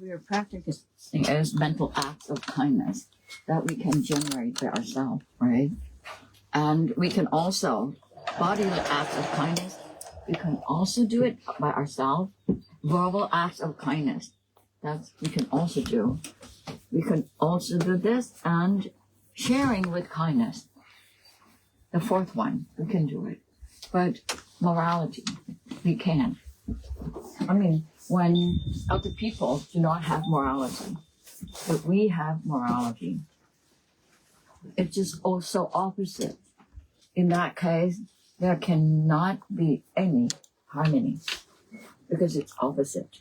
we are practicing is mental acts of kindness that we can generate by ourselves, right? And we can also, bodily acts of kindness, we can also do it by ourselves. Verbal acts of kindness, that's we can also do. We can also do this, and sharing with kindness. The fourth one, we can do it. But morality, we can't. I mean, when other people do not have morality, but we have morality, it's just also opposite. In that case, there cannot be any harmony because it's opposite.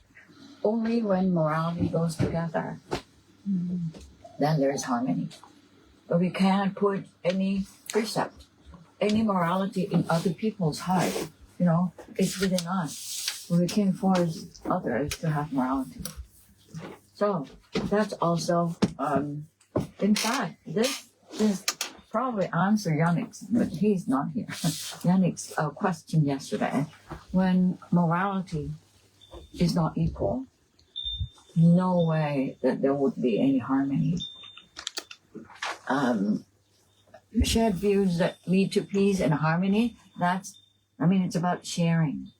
Only when morality goes together, then there is harmony. But we can't put any precept, any morality in other people's heart. You know, it's within us. We can't force others to have morality. So that's also, in fact, this probably answer Yannick's, but he's not here. Yannick's question yesterday, when morality is not equal, no way that there would be any harmony. Shared views that lead to peace and harmony, it's about sharing.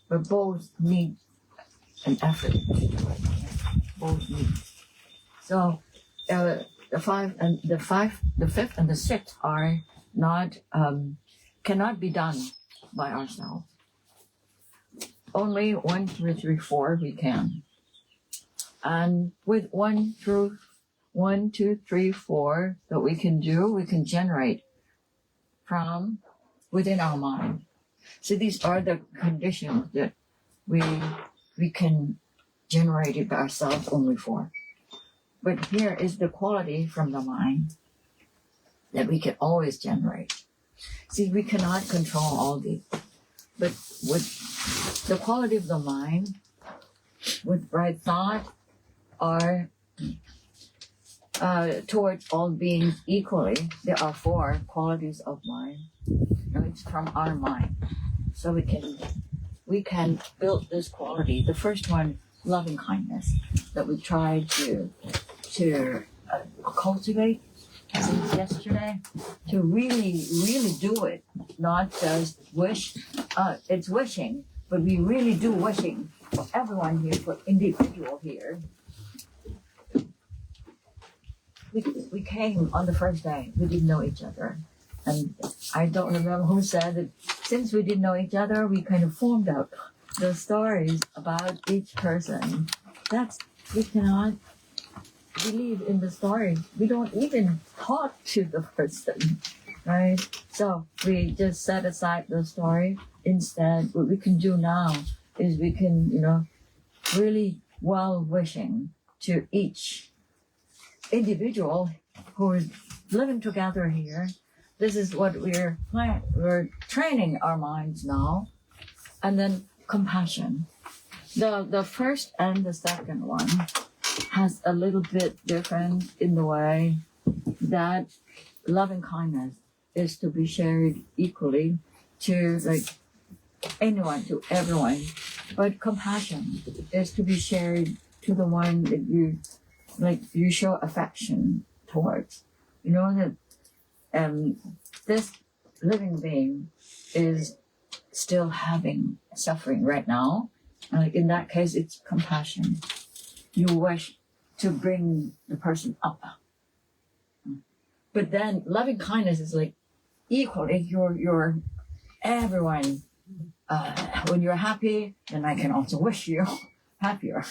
But both need an effort to do it. Both need. So the fifth and the sixth are not, cannot be done by ourselves. Only 1, 2, 3, 4 we can. And with 1, 2, 3, 4 that we can do, we can generate from within our mind. So these are the conditions that we can generate it by ourselves only for. But here is the quality from the mind that we can always generate. See, we cannot control all these. But with the quality of the mind, with right thought, or towards all beings equally, there are 4 qualities of mind. And it's from our mind. So we can build this quality. The first one, loving kindness, that we try to cultivate since yesterday, to really, really do it, not just wish. It's wishing, but we really do wishing for everyone here, for individual here. We came on the first day. We didn't know each other. And I don't remember who said that since we didn't know each other, we kind of formed out the stories about each person. We cannot believe in the story. We don't even talk to the person, right? So we just set aside the story. Instead, what we can do now is we can, really well-wishing to each individual who is living together here. This is what we're training our minds now. And then compassion. The first and the second one has a little bit different in the way that loving kindness is to be shared equally to anyone, to everyone. But compassion is to be shared to the one that you show affection towards. You know that this living being is still having suffering right now. In that case, it's compassion. You wish to bring the person up. But then loving kindness is equally you're everyone. When you're happy, then I can also wish you happier,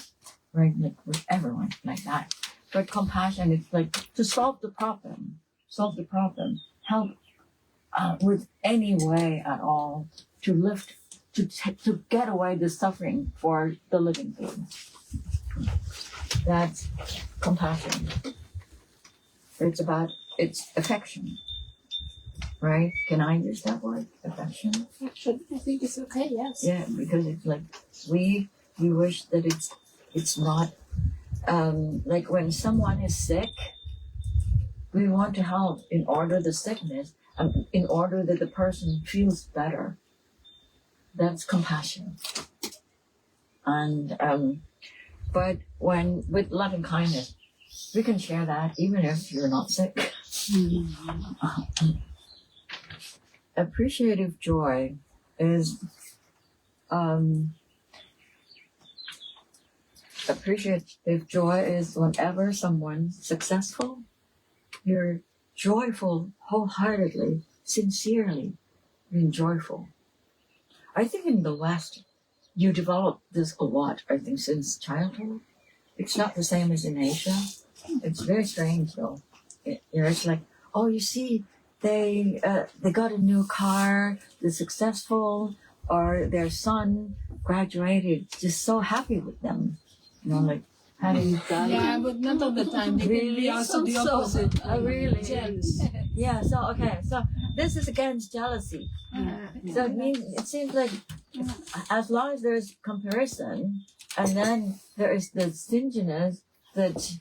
right? With everyone like that. But compassion is to solve the problem, help with any way at all to lift, to get away the suffering for the living being. That's compassion. It's affection, right? Can I use that word, affection? Affection, I think it's okay, yes. Yeah, because it's we wish that it's not, when someone is sick, we want to help in order the sickness, in order that the person feels better. That's compassion. And But when with love and kindness, we can share that even if you're not sick. Appreciative joy is whenever someone's successful, you're joyful wholeheartedly, sincerely being joyful. I think in the West, you develop this a lot, I think, since childhood. It's not the same as in Asia. It's very strange, though. It's like, oh, you see, they got a new car, they're successful, or their son graduated, just so happy with them. You know, like having done. Yeah, but not all the time. They can be also the opposite. Really? Jealous. Yeah, so this is against jealousy. So it seems like as long as there's comparison, and then there is the stinginess that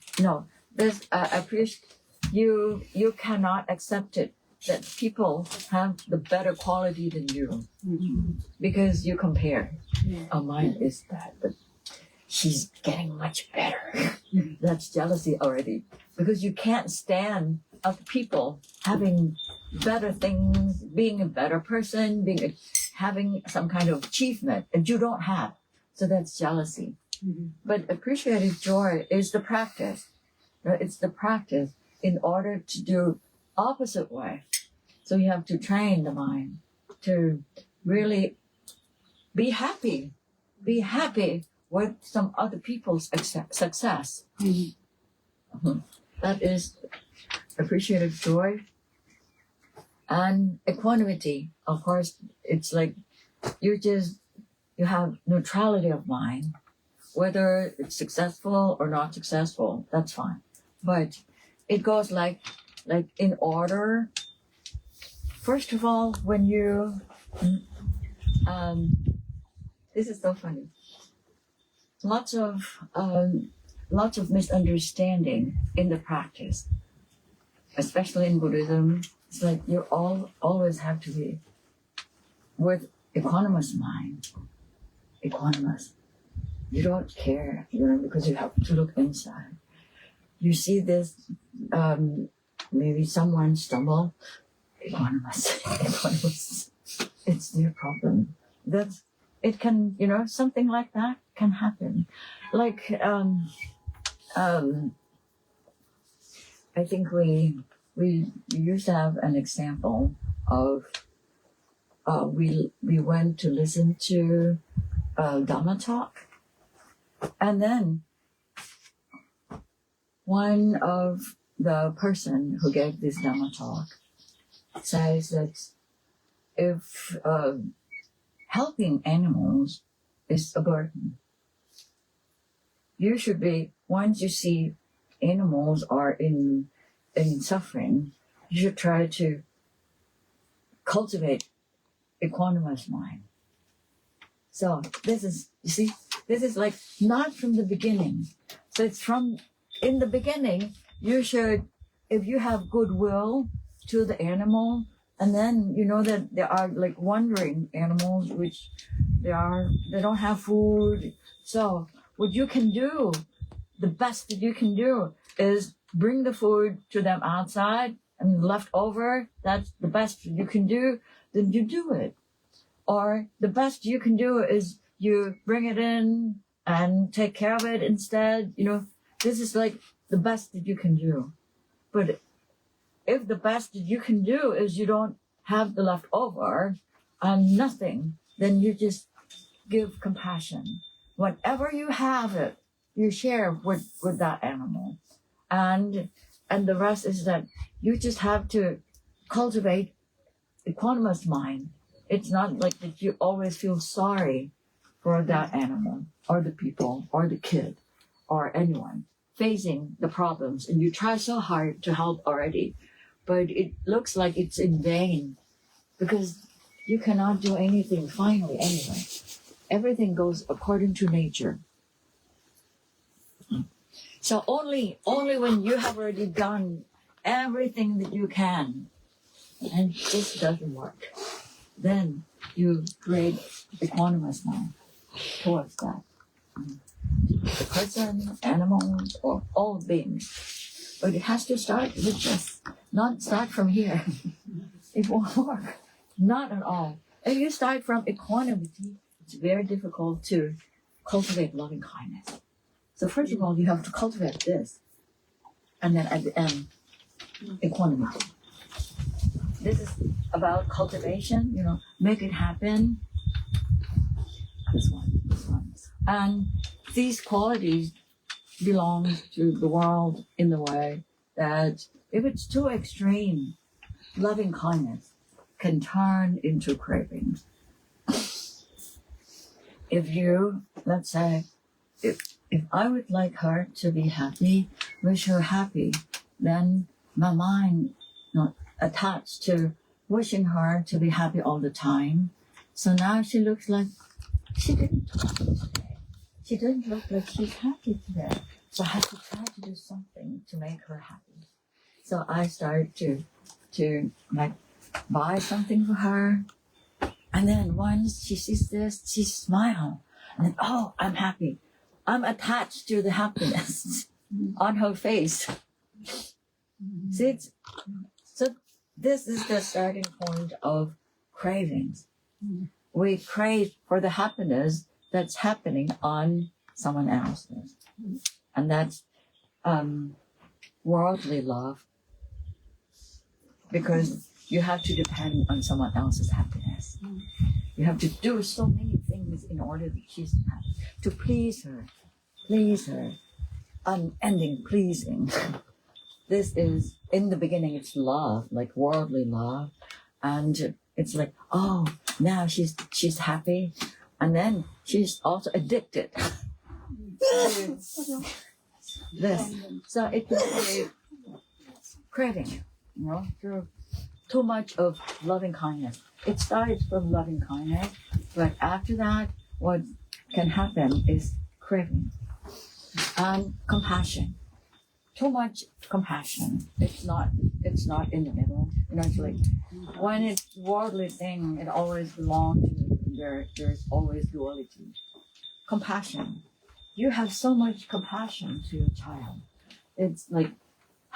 you cannot accept it that people have the better quality than you because you compare. Oh, mine is bad, but she's getting much better. That's jealousy already, because you can't stand other people having better things, being a better person, having some kind of achievement and you don't have. So that's jealousy. But appreciative joy is the practice. It's the practice in order to do opposite way. So you have to train the mind to really be happy with some other people's success. That is appreciative joy. And equanimity, of course, it's like you have neutrality of mind. Whether it's successful or not successful, that's fine. But it goes like in order. First of all, when you, this is so funny. Lots of misunderstanding in the practice, especially in Buddhism. It's like you always have to be with equanimous mind. Equanimous. You don't care, because you have to look inside. You see this, maybe someone stumble, equanimous. It's their problem. It can, something like that can happen. Like, I think we used to have an example of, we went to listen to Dhamma talk. And then one of the person who gave this Dhamma talk says that if helping animals is a burden, you should be, once you see animals are in suffering, you should try to cultivate equanimous mind. So this is like not from the beginning. So it's in the beginning, you should, if you have goodwill to the animal, and then you know that there are like wandering animals which they don't have food. So what you can do, the best that you can do is bring the food to them outside and left over. That's the best you can do, then you do it. Or the best you can do is you bring it in and take care of it instead. This is like the best that you can do. But if the best that you can do is you don't have the leftover and nothing, then you just give compassion. Whatever you have, you share with that animal. And the rest is that you just have to cultivate equanimous mind. It's not like that you always feel sorry for that animal or the people or the kid or anyone facing the problems, and you try so hard to help already, but it looks like it's in vain because you cannot do anything finally anyway. Everything goes according to nature. So only when you have already done everything that you can and this doesn't work, then you create equanimous mind towards that. the person, animals, or all beings. But it has to start with this, not start from here. It won't work. Not at all. If you start from equanimity, it's very difficult to cultivate loving kindness. So first of all, you have to cultivate this. And then at the end, equanimity. This is about cultivation, make it happen. This one. And these qualities belong to the world in the way that if it's too extreme, loving kindness can turn into cravings. If you, let's say, if I would like her to be happy, wish her happy, then my mind not attached to wishing her to be happy all the time. So now she looks like she didn't look like she's happy today. So I have to try to do something to make her happy. So I start to like buy something for her. And then once she sees this, she smiles. And then, oh, I'm happy. I'm attached to the happiness on her face. See, so this is the starting point of cravings. We crave for the happiness that's happening on someone else's. And that's worldly love. Because you have to depend on someone else's happiness. You have to do so many things in order that she's happy. To please her. Unending pleasing. This is, in the beginning, it's love, like worldly love. And it's like, oh, now she's happy. And then she's also addicted to this. So it can be craving, through too much of loving kindness. It starts from loving kindness, but after that, what can happen is craving and compassion. Too much compassion. It's not in the middle. It's like when it's worldly thing, it always belongs to there's always duality. Compassion. You have so much compassion to a child. It's like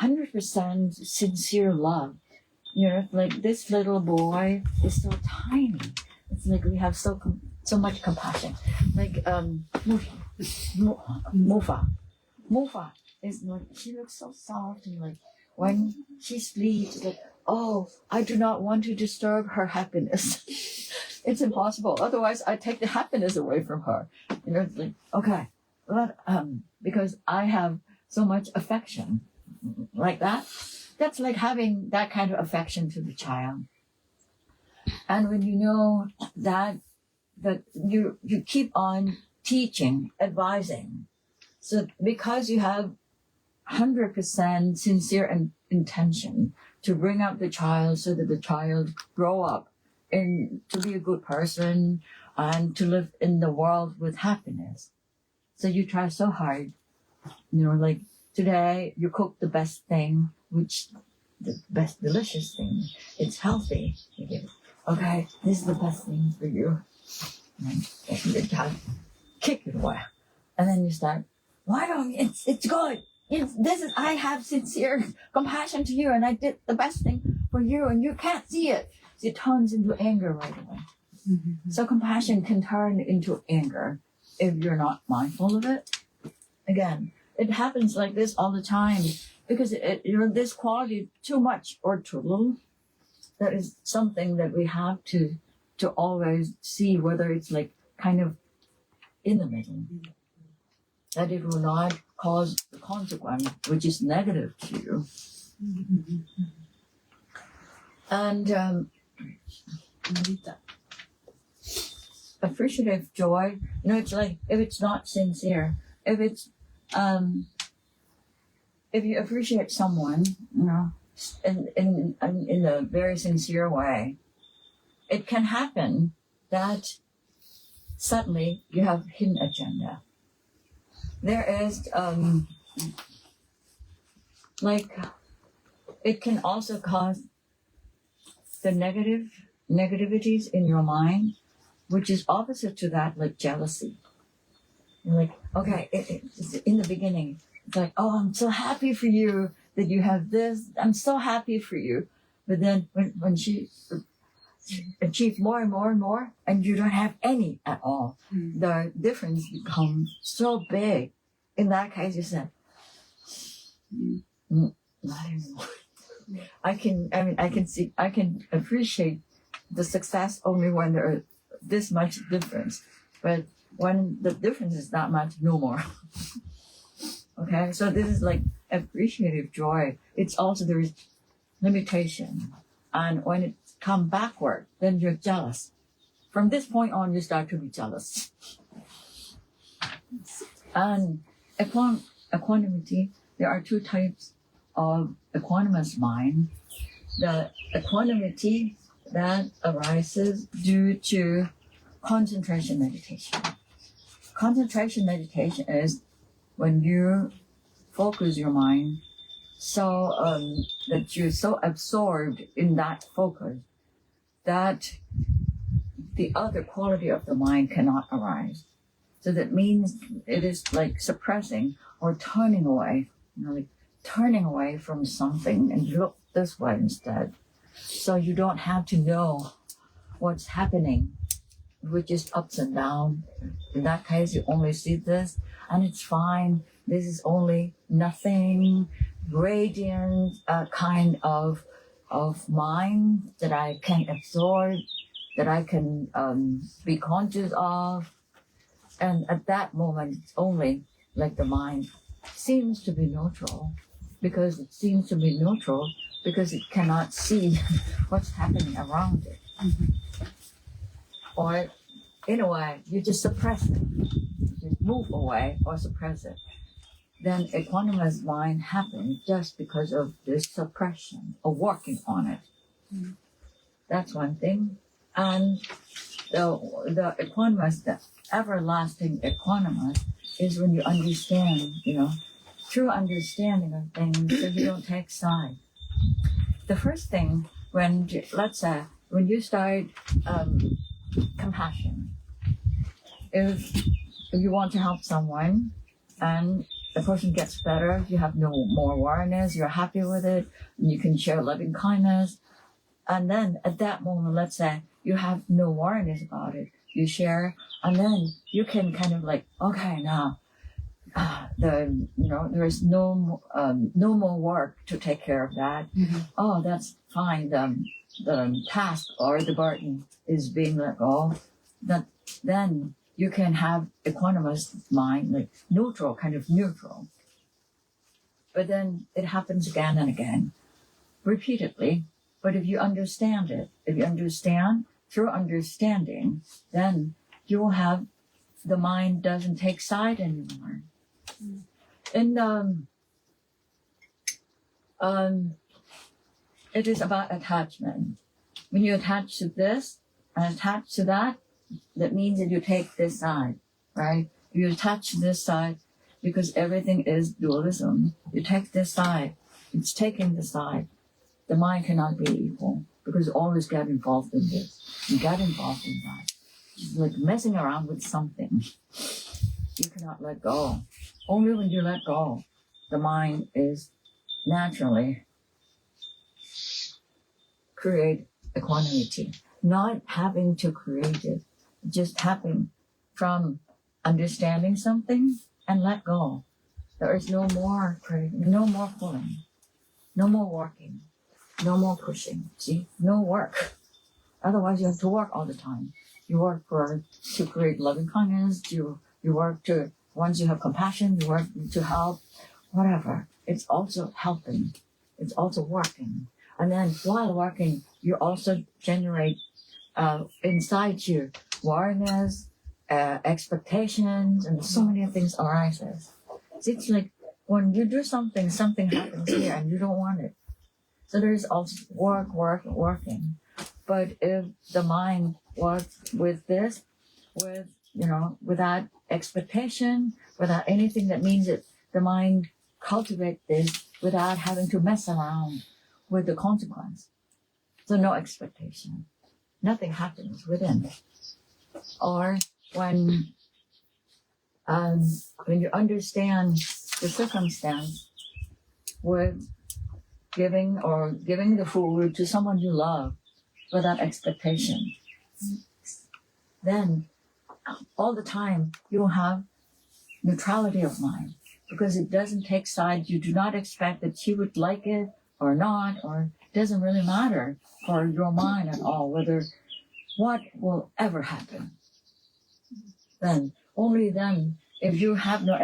100% sincere love. Like this little boy is so tiny. It's like we have so much compassion. Like Mufa is like, she looks so soft, and like when she sleeps, like, oh, I do not want to disturb her happiness. It's impossible. Otherwise, I take the happiness away from her. It's like, okay, but because I have so much affection like that. That's like having that kind of affection to the child. And when you know that you keep on teaching, advising. So because you have 100% sincere intention to bring up the child so that the child grow up and to be a good person and to live in the world with happiness. So you try so hard, like today you cook the best thing, which the best delicious thing. It's healthy. You give it, okay, this is the best thing for you. And the child kick it away. And then you start, why don't it's good. I have sincere compassion to you, and I did the best thing for you, and you can't see it. It turns into anger right away. Mm-hmm. So compassion can turn into anger if you're not mindful of it. Again, it happens like this all the time because this quality too much or too little. That is something that we have to always see whether it's like kind of in the middle. That it will not cause the consequence which is negative to you. And appreciative joy, it's like if it's not sincere, if it's if you appreciate someone, in a very sincere way, it can happen that suddenly you have hidden agenda. There is it can also cause the negativities in your mind, which is opposite to that, like jealousy. You're like, okay, it's in the beginning, it's like, oh, I'm so happy for you that you have this. I'm so happy for you. But then when she achieves more and more and more, and you don't have any at all, the difference becomes so big. In that case, you said, not anymore. I can appreciate the success only when there is this much difference. But when the difference is not much, no more. Okay, so this is like appreciative joy. It's also there is limitation, and when it comes backward, then you're jealous. From this point on, you start to be jealous. And equanimity, there are two types of equanimous mind. The equanimity that arises due to concentration meditation. Concentration meditation is when you focus your mind so that you're so absorbed in that focus that the other quality of the mind cannot arise. So that means it is like suppressing or turning away, like turning away from something and look this way instead. So you don't have to know what's happening, which is ups and downs. In that case, you only see this, and it's fine. This is only nothing, radiant kind of mind that I can absorb, that I can be conscious of. And at that moment, it's only like the mind seems to be neutral, because it seems to be neutral because it cannot see what's happening around it. Or in a way, you just suppress it. You move away or suppress it. Then equanimous mind happens just because of this suppression or working on it. That's one thing. And the equanimous, the everlasting equanimous, is when you understand, true understanding of things, so you don't take side. The first thing, let's say, when you start compassion, if you want to help someone and the person gets better, you have no more awareness, you're happy with it, and you can share loving kindness. And then at that moment, let's say you have no awareness about it, you share, and then you can kind of like, okay, now there is no more work to take care of that. Oh, that's fine. The task or the burden is being let go. Then you can have equanimous mind, like neutral, kind of neutral. But then it happens again and again, repeatedly. But if you understand it, through understanding, then you will have, the mind doesn't take side anymore. And it is about attachment. When you attach to this and attach to that, that means that you take this side, right? You attach to this side because everything is dualism. You take this side, it's taking the side. The mind cannot be equal because you always get involved in this. You get involved in that. It's like messing around with something. You cannot let go. Only when you let go, the mind is naturally create equanimity. Not having to create it, just happening from understanding something and let go. There is no more craving, no more pulling, no more working, no more pushing. See, no work. Otherwise, you have to work all the time. You work to create loving kindness. You work to, once you have compassion, you work to help, whatever. It's also helping. It's also working. And then while working, you also generate inside you awareness, expectations, and so many things arises. It's like when you do something happens here and you don't want it. So there's also working. But if the mind works with this, without expectation, without anything, that means that the mind cultivates this without having to mess around with the consequence. So no expectation. Nothing happens within. Or when when you understand the circumstance with giving the food to someone you love without expectation, then all the time you will have neutrality of mind, because it doesn't take sides. You do not expect that she would like it or not, or it doesn't really matter for your mind at all whether what will ever happen. Then, only then, if you have no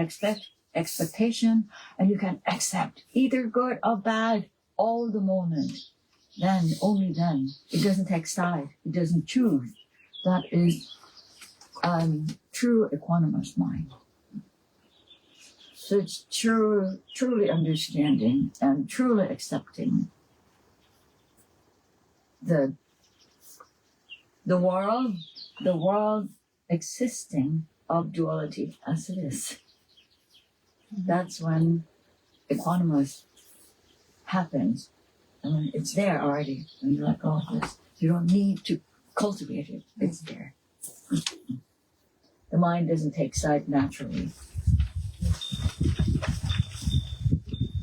expectation and you can accept either good or bad all the moment, then, only then, it doesn't take side, it doesn't choose. That is true equanimous mind. So it's truly understanding and truly accepting the world existing of duality as it is. That's when equanimous happens. I mean, it's there already. And you let go of this. You don't need to cultivate it. It's there. The mind doesn't take side naturally.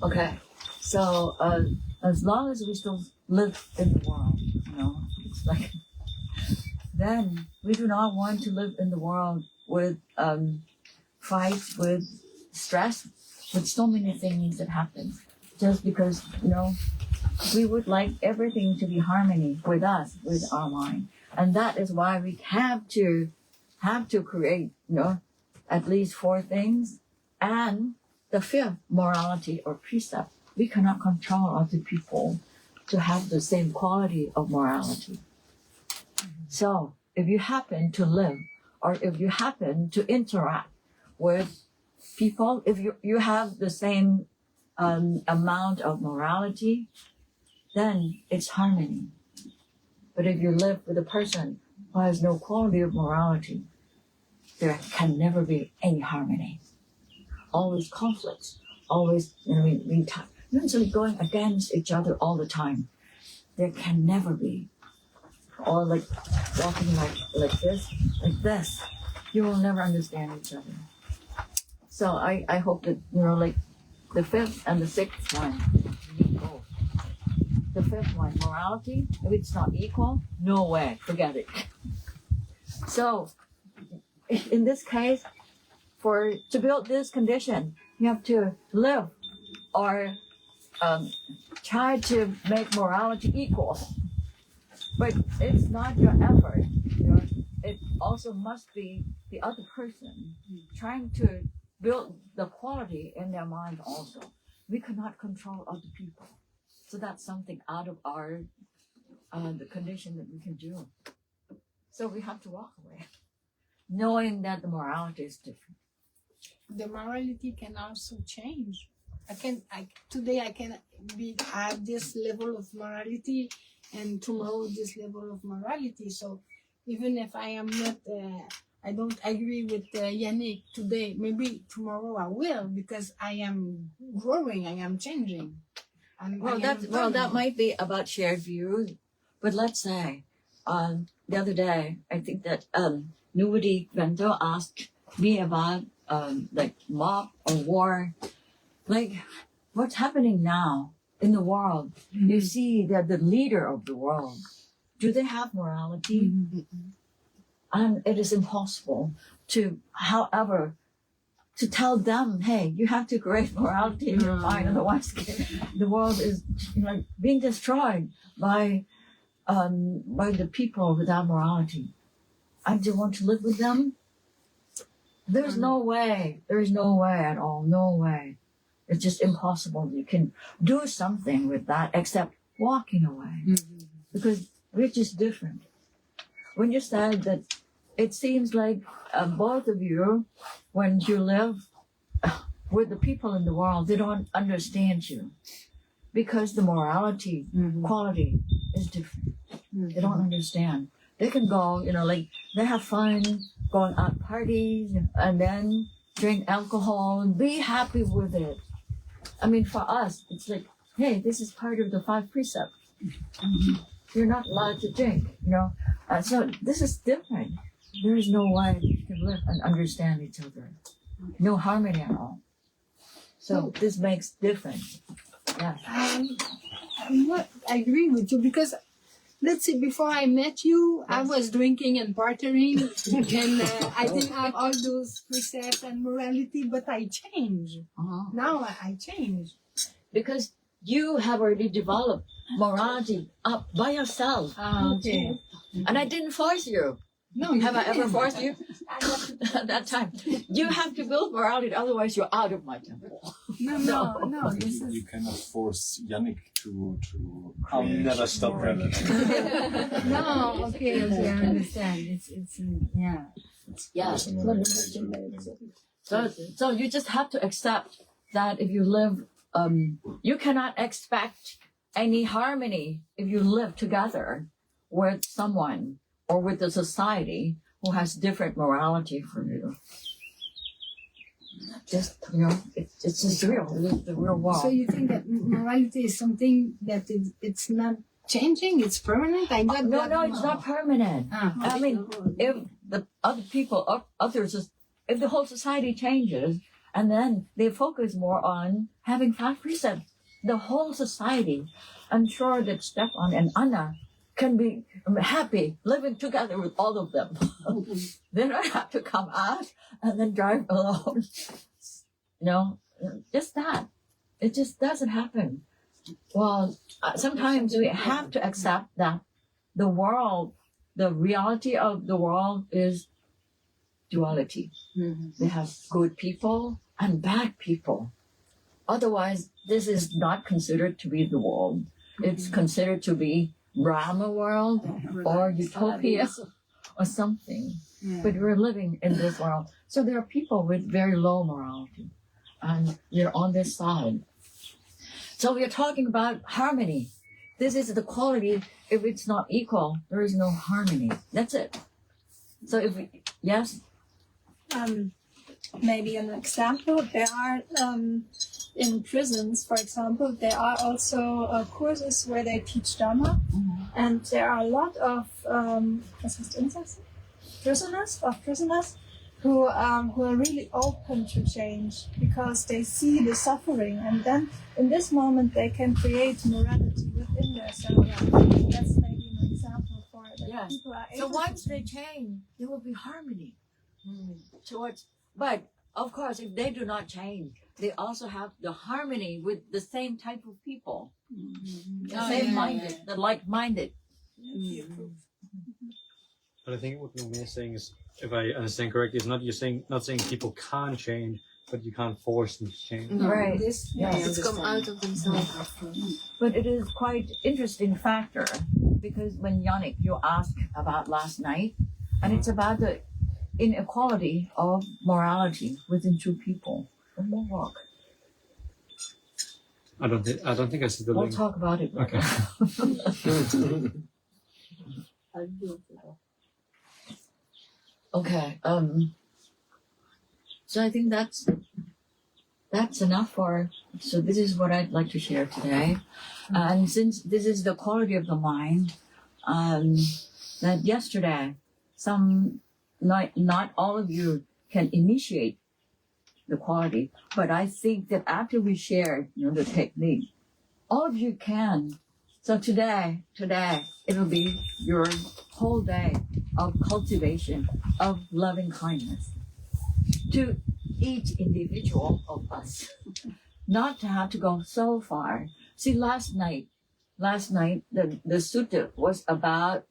Okay, so as long as we still live in the world, it's like, then we do not want to live in the world with fights, with stress, with so many things that happen. Just because, we would like everything to be harmony with us, with our mind. And that is why we have to create, at least 4 things. And the 5th, morality or precept. We cannot control other people to have the same quality of morality. So if you happen to live, or if you happen to interact with people, if you have the same amount of morality, then it's harmony. But if you live with a person who has no quality of morality, there can never be any harmony. Always conflicts, always mentally going against each other all the time. There can never be. Or like walking like this. You will never understand each other. So I hope that, like the 5th and the 6th one, you need both. The 5th one, morality, if it's not equal, no way, forget it. So in this case, to build this condition, you have to live or try to make morality equal. But it's not your effort. It also must be the other person trying to build the quality in their mind also. We cannot control other people. So that's something out of our the condition that we can do. So we have to walk away, knowing that the morality is different. The morality can also change. Today I can have this level of morality, and tomorrow this level of morality. So even if I am not, I don't agree with Yannick today, maybe tomorrow I will, because I am growing, I am changing. That might be about shared views. But let's say, the other day, I think that Nuvadi Vento asked me about mob or war. Like, what's happening now in the world? Mm-hmm. You see that the leader of the world, do they have morality? Mm-hmm. And it is impossible to tell them, hey, you have to create morality in your mind, otherwise the world is being destroyed by the people without morality. And do you want to live with them? There's no way. There is no way at all. No way. It's just impossible. You can do something with that except walking away. Mm-hmm. Because we're just different. When you said that it seems like both of you, when you live with the people in the world, they don't understand you. Because the morality, quality is different. Mm-hmm. They don't understand. They can go, they have fun, going out parties, and then drink alcohol and be happy with it. I mean, for us, it's like, hey, this is part of the 5 precepts. Mm-hmm. You're not allowed to drink, So this is different. There is no way you can live and understand each other. no harmony at all. So this makes difference. Yeah. I agree with you because, let's see, before I met you, I was drinking and partying, and I didn't have all those precepts and morality, but I changed. Now I changed. Because you have already developed morality up by yourself. Okay. And I didn't force you. No, Have I ever forced you? At that time. You have to build morality, otherwise you're out of my temple. No. This You is cannot force Yannick to I'll create never stop morality. drinking. no. Okay, I understand. It's yeah. Yeah. Personal nature. So you just have to accept that if you live, you cannot expect any harmony if you live together with someone or with the society who has different morality from you. Just, it's just real. It's the real world. So you think that morality is something that it's not changing? It's permanent? I got that. No, it's not permanent. I mean, if the other people, others, if the whole society changes, and then they focus more on having 5 precepts, the whole society, I'm sure that Stefan and Anna can be happy living together with all of them. They don't have to come out and then drive alone. Just that. It just doesn't happen. Well, sometimes we have to accept that the world, the reality of the world is duality. They have good people and bad people. Otherwise, this is not considered to be the world. It's considered to be Brahma world or utopia or something. But we're living in this world. So there are people with very low morality. And we're on this side. So we're talking about harmony. This is the quality. If it's not equal, there is no harmony. That's it. So yes? Maybe an example, there are in prisons, for example, there are also courses where they teach Dhamma, and there are a lot of prisoners who are really open to change because they see the suffering, and then in this moment they can create morality within themselves. That's maybe an example for it. Yes. People are So able once to they change, there will be harmony. But of course, if they do not change, they also have the harmony with the same type of people, the same-minded, the like-minded. But I think what Luang Mae is saying is, if I understand correctly, is not saying people can't change, but you can't force them to change. Right. It's come out of themselves. But it is quite interesting factor because when Yannick, you asked about last night, and it's about the inequality of morality within 2 people. One more walk. I don't think I see the We'll link. talk about it. Okay. Okay. So I think that's enough for. So this is what I'd like to share today, and since this is the quality of the mind, that yesterday not all of you can initiate the quality, but I think that after we shared the technique, all of you can. So today it will be your whole day of cultivation of loving kindness to each individual of us, not to have to go so far. See, last night the sutta was about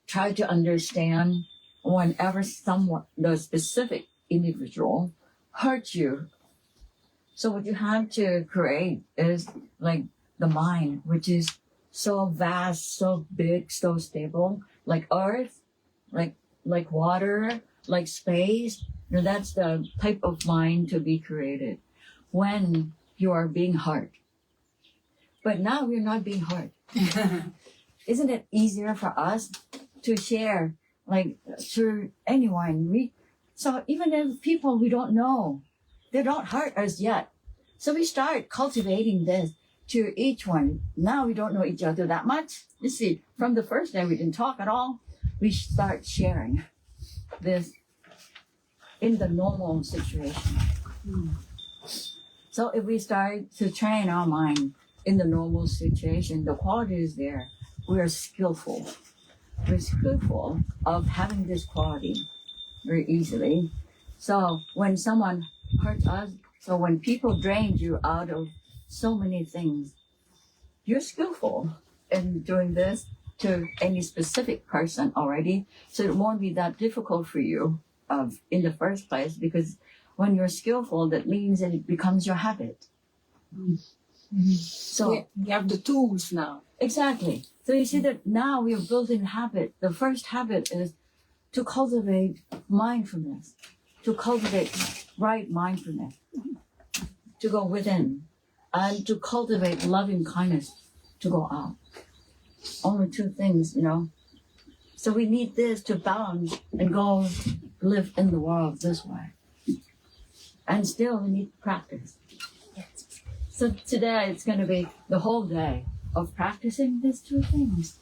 try to understand whenever the specific individual hurts you. So what you have to create is like the mind, which is so vast, so big, so stable, like earth, like water, like space. That's the type of mind to be created when you are being hurt. But now we're not being hurt. Isn't it easier for us to share, like, to anyone? So even if people we don't know, they don't hurt us yet. So we start cultivating this to each one. Now we don't know each other that much. You see, from the first day we didn't talk at all. We start sharing this in the normal situation. So if we start to train our mind in the normal situation, the quality is there. We are skillful. We're skillful of having this quality very easily. So when someone hurts us, so when people drain you out of so many things, you're skillful in doing this to any specific person already. So it won't be that difficult for you in the first place, because when you're skillful, that means that it becomes your habit. So we have the tools now. exactly. So you see that now we are building habit. The first habit is to cultivate mindfulness, to cultivate right mindfulness, to go within, and to cultivate loving kindness to go out. Only two things, So we need this to balance and go live in the world this way. And still we need practice. So today it's going to be the whole day of practicing these two things.